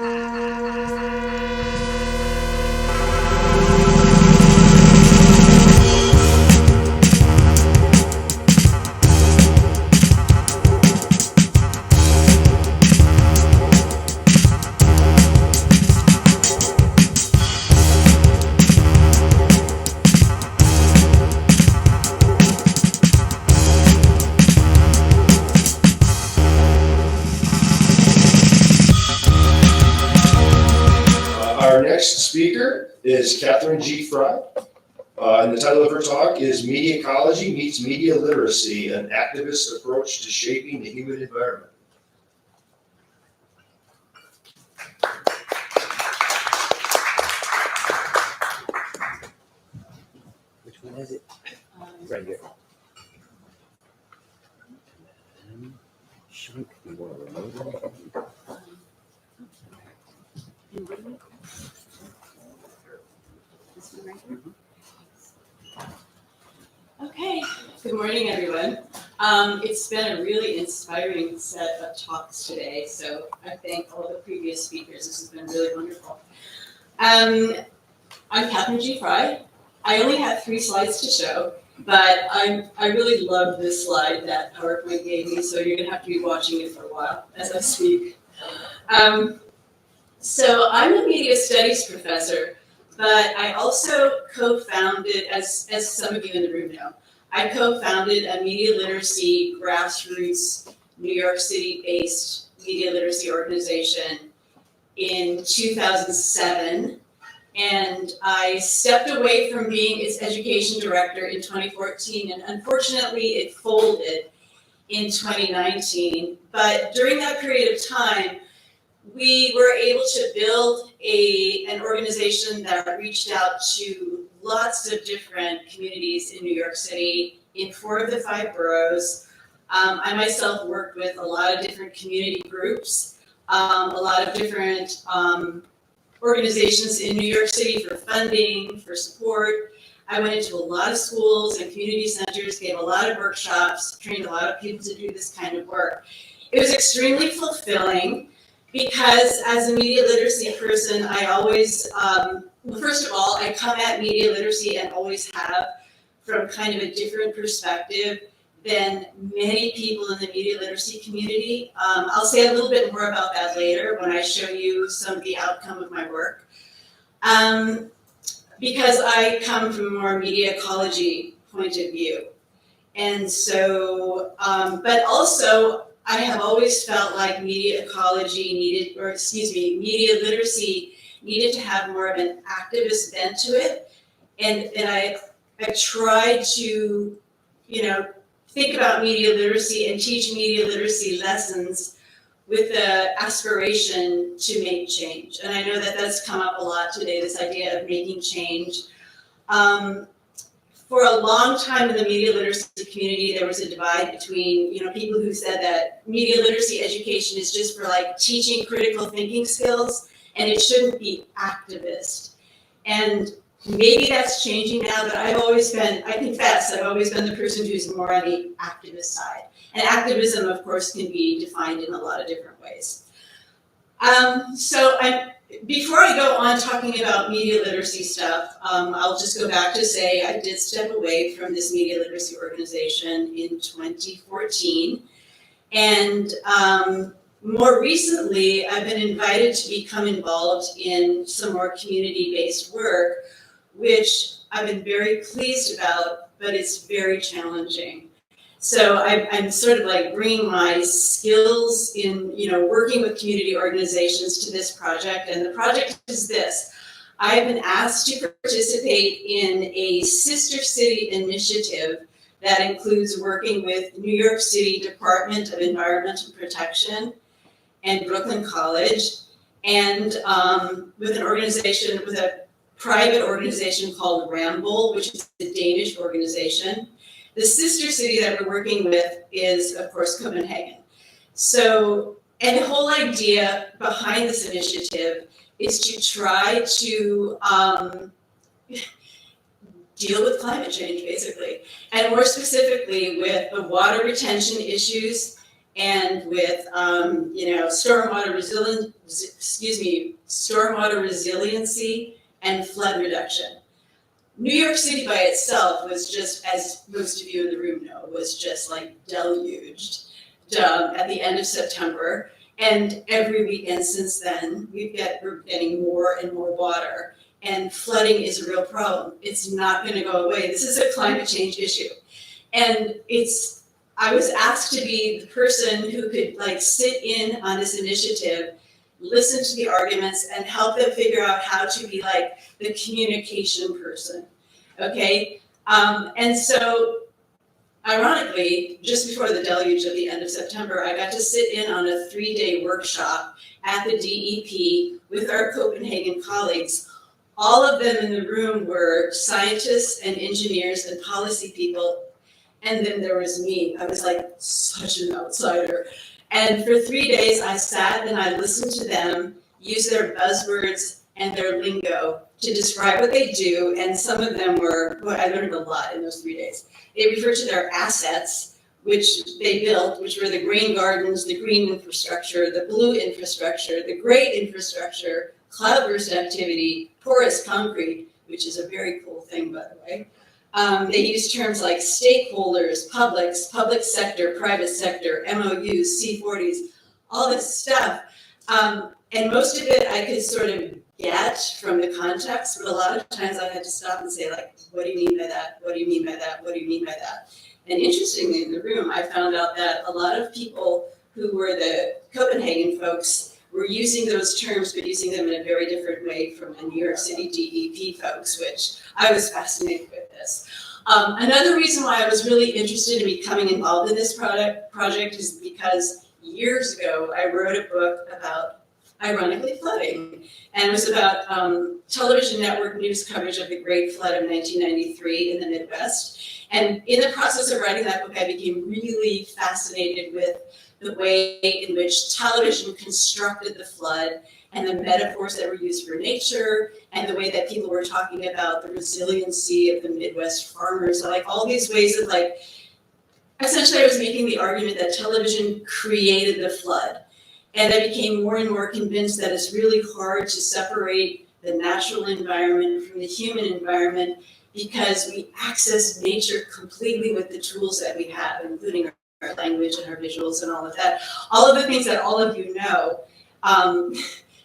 Our next speaker is Katherine G. Fry, and the title of her talk is Media Ecology Meets Media Literacy, an Activist Approach to Shaping the Human Environment. Which one is it? Right here. Shrink the world. Okay, good morning, everyone. It's been a really inspiring set of talks today, so I thank all the previous speakers. This has been really wonderful. I'm Katherine G. Fry. I only have 3 slides to show, but I really love this slide that PowerPoint gave me, so you're going to have to be watching it for a while as I speak. So I'm a media studies professor, but I also co-founded, as some of you in the room know, I co-founded a media literacy grassroots New York City-based media literacy organization in 2007. And I stepped away from being its education director in 2014, and unfortunately it folded in 2019. But during that period of time, we were able to build an organization that reached out to lots of different communities in New York City, in 4 of the 5 boroughs. I myself worked with a lot of different community groups, a lot of different organizations in New York City for funding, for support. I went into a lot of schools and community centers, gave a lot of workshops, trained a lot of people to do this kind of work. It was extremely fulfilling because as a media literacy person, I always, first of all, I come at media literacy and always have from kind of a different perspective than many people in the media literacy community. I'll say a little bit more about that later when I show you some of the outcome of my work. Because I come from a more media ecology point of view. And so, but also I have always felt like media ecology needed, or excuse me, media literacy needed to have more of an activist bent to it. And I tried to, think about media literacy and teach media literacy lessons with the aspiration to make change. And I know that that's come up a lot today, this idea of making change. For a long time in the media literacy community, there was a divide between, people who said that media literacy education is just for like teaching critical thinking skills and it shouldn't be activist. And maybe that's changing now, but I've always been the person who's more on the activist side. And activism, of course, can be defined in a lot of different ways. Before I go on talking about media literacy stuff, I'll just go back to say I did step away from this media literacy organization in 2014. And more recently, I've been invited to become involved in some more community-based work, which I've been very pleased about, but it's very challenging. So I'm sort of like bringing my skills in, working with community organizations to this project. And the project is this. I've been asked to participate in a sister city initiative that includes working with New York City Department of Environmental Protection and Brooklyn College, and with a private organization called Ramble, which is a Danish organization. The sister city that we're working with is, of course, Copenhagen. So, and the whole idea behind this initiative is to try to deal with climate change, basically, and more specifically with the water retention issues and with, stormwater resiliency and flood reduction. New York City by itself was just, as most of you in the room know, was just like deluged at the end of September. And every weekend since then, we're getting more and more water. And flooding is a real problem. It's not going to go away. This is a climate change issue. And I was asked to be the person who could sit in on this initiative, listen to the arguments, and help them figure out how to be the communication person. Okay? And so, ironically, just before the deluge at the end of September, I got to sit in on a 3-day workshop at the DEP with our Copenhagen colleagues. All of them in the room were scientists and engineers and policy people. And then there was me. I was such an outsider. And for 3 days, I sat and I listened to them use their buzzwords and their lingo to describe what they do. And some of them I learned a lot in those 3 days. They referred to their assets, which they built, which were the green gardens, the green infrastructure, the blue infrastructure, the great infrastructure, cloudburst activity, porous concrete, which is a very cool thing, by the way. They use terms like stakeholders, public sector, private sector, MOUs, C40s, all this stuff. And most of it I could sort of get from the context, but a lot of times I had to stop and say, what do you mean by that? What do you mean by that? What do you mean by that? And interestingly, in the room, I found out that a lot of people who were the Copenhagen folks were using those terms, but using them in a very different way from the New York City DEP folks, which I was fascinated with this. Another reason why I was really interested in becoming involved in this project is because years ago, I wrote a book about, ironically, flooding. And it was about television network news coverage of the Great Flood of 1993 in the Midwest. And in the process of writing that book, I became really fascinated with the way in which television constructed the flood and the metaphors that were used for nature and the way that people were talking about the resiliency of the Midwest farmers. So all these ways of essentially I was making the argument that television created the flood. And I became more and more convinced that it's really hard to separate the natural environment from the human environment because we access nature completely with the tools that we have, including our language and our visuals and all of that, all of the things that all of you know.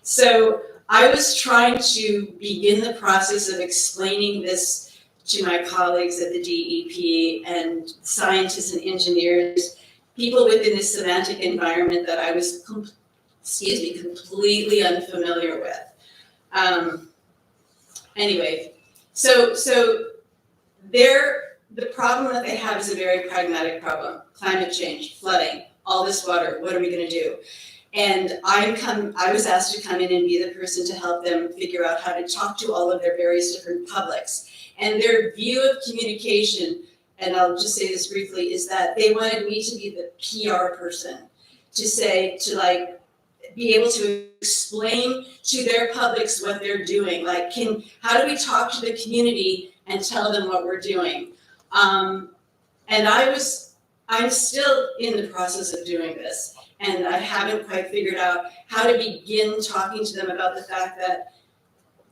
So I was trying to begin the process of explaining this to my colleagues at the DEP and scientists and engineers, people within this semantic environment that I was completely unfamiliar with. Anyway, so the problem that they have is a very pragmatic problem. Climate change, flooding, all this water, what are we going to do? And I was asked to come in and be the person to help them figure out how to talk to all of their various different publics. And their view of communication, and I'll just say this briefly, is that they wanted me to be the PR person, to be able to explain to their publics what they're doing. How do we talk to the community and tell them what we're doing? And I'm still in the process of doing this, and I haven't quite figured out how to begin talking to them about the fact that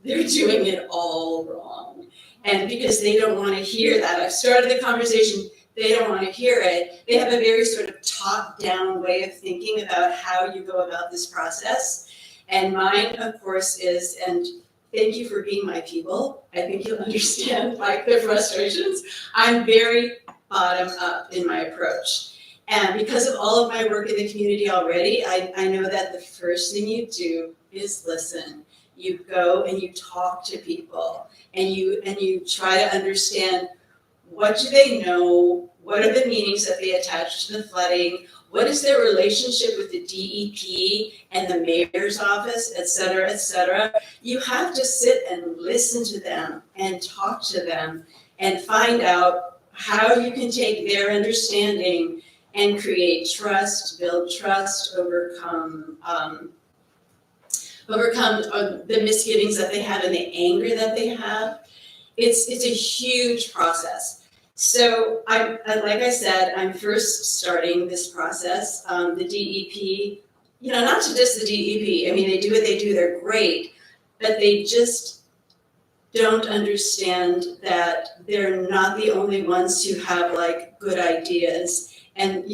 they're doing it all wrong. And because they don't want to hear that, I've started the conversation, they don't want to hear it. They have a very sort of top-down way of thinking about how you go about this process. And mine, of course, is, and thank you for being my people. I think you'll understand their frustrations. I'm very bottom up in my approach. And because of all of my work in the community already, I know that the first thing you do is listen. You go and you talk to people and you try to understand, what do they know? What are the meanings that they attach to the flooding? What is their relationship with the DEP and the mayor's office, et cetera, et cetera? You have to sit and listen to them and talk to them and find out how you can take their understanding and create trust, build trust, overcome the misgivings that they have and the anger that they have. It's a huge process. So like I said, I'm first starting this process. The DEP, not to diss the DEP, I mean, they do what they do, they're great, but they just don't understand that they're not the only ones who have like good ideas. And,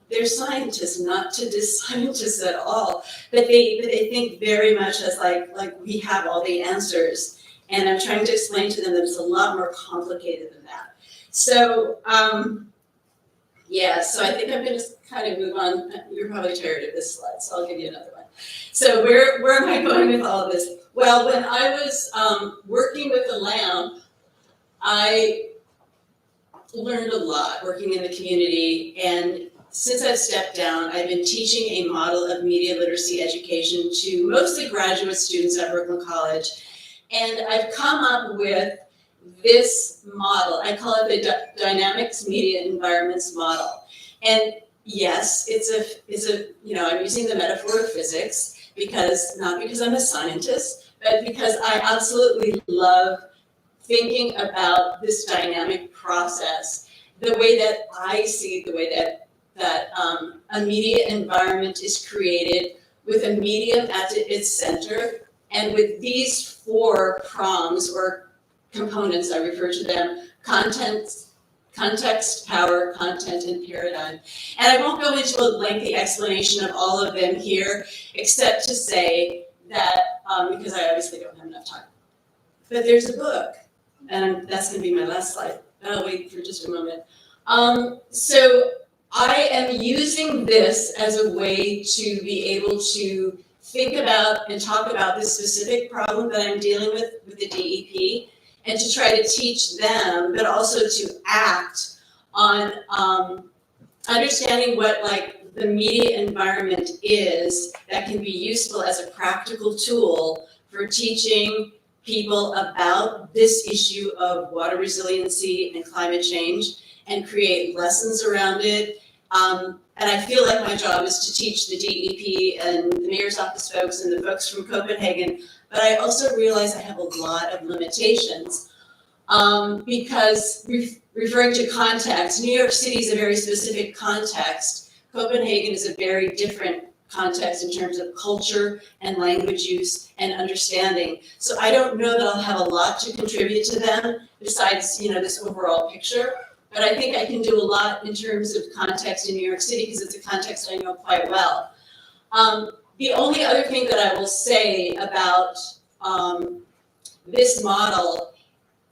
they're scientists, not to diss scientists at all, but they think very much as like we have all the answers. And I'm trying to explain to them that it's a lot more complicated than that. So, so I think I'm going to kind of move on. You're probably tired of this slide, so I'll give you another one. So where am I going with all of this? Well, when I was working with the lamb, I learned a lot working in the community, and since I've stepped down, I've been teaching a model of media literacy education to mostly graduate students at Brooklyn College, and I've come up with this model. I call it the Dynamics Media Environments Model. And yes, it's a I'm using the metaphor of physics not because I'm a scientist, but because I absolutely love thinking about this dynamic process, the way that I see the way that a media environment is created with a medium at its center, and with these 4 prongs or components, I refer to them: context, power, content, and paradigm. And I won't go into a lengthy explanation of all of them here, except to say that, because I obviously don't have enough time. But there's a book, and that's going to be my last slide. I'll wait for just a moment. So I am using this as a way to be able to think about and talk about this specific problem that I'm dealing with the DEP, and to try to teach them, but also to act on understanding what the media environment is that can be useful as a practical tool for teaching people about this issue of water resiliency and climate change, and create lessons around it. And I feel like my job is to teach the DEP and the mayor's office folks and the folks from Copenhagen, but I also realize I have a lot of limitations. Because referring to context, New York City is a very specific context. Copenhagen is a very different context in terms of culture and language use and understanding. So I don't know that I'll have a lot to contribute to them besides, this overall picture. But I think I can do a lot in terms of context in New York City because it's a context I know quite well. The only other thing that I will say about this model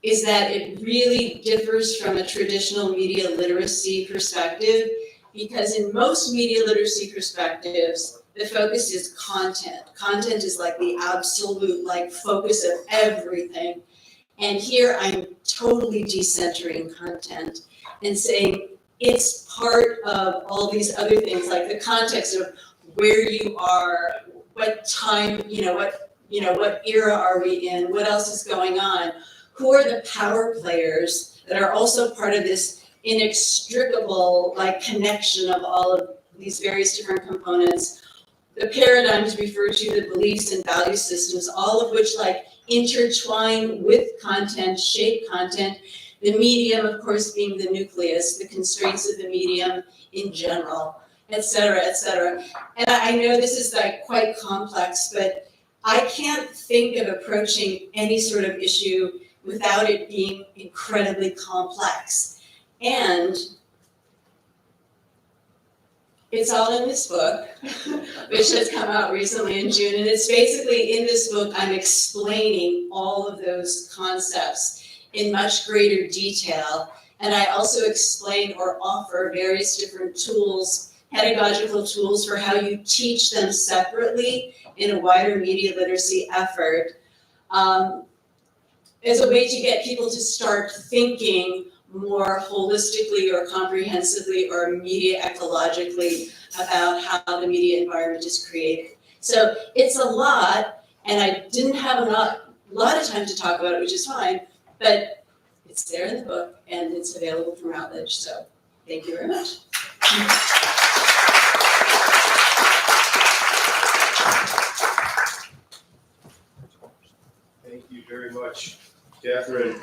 is that it really differs from a traditional media literacy perspective, because in most media literacy perspectives, the focus is content. Content is like the absolute focus of everything. And here I'm totally decentering content and saying it's part of all these other things, like the context of where you are, what time, what era are we in, what else is going on, who are the power players that are also part of this inextricable connection of all of these various different components. The paradigms refer to the beliefs and value systems, all of which intertwine with content, shape content, the medium, of course, being the nucleus, the constraints of the medium in general, et cetera, et cetera. And I know this is quite complex, but I can't think of approaching any sort of issue without it being incredibly complex. And it's all in this book, which has come out recently in June. And it's basically, in this book, I'm explaining all of those concepts in much greater detail. And I also explain or offer various different tools, pedagogical tools, for how you teach them separately in a wider media literacy effort, as a way to get people to start thinking more holistically or comprehensively or media ecologically about how the media environment is created. So it's a lot, and I didn't have a lot of time to talk about it, which is fine, but it's there in the book and it's available from Routledge. So thank you very much. Thank you very much, Catherine.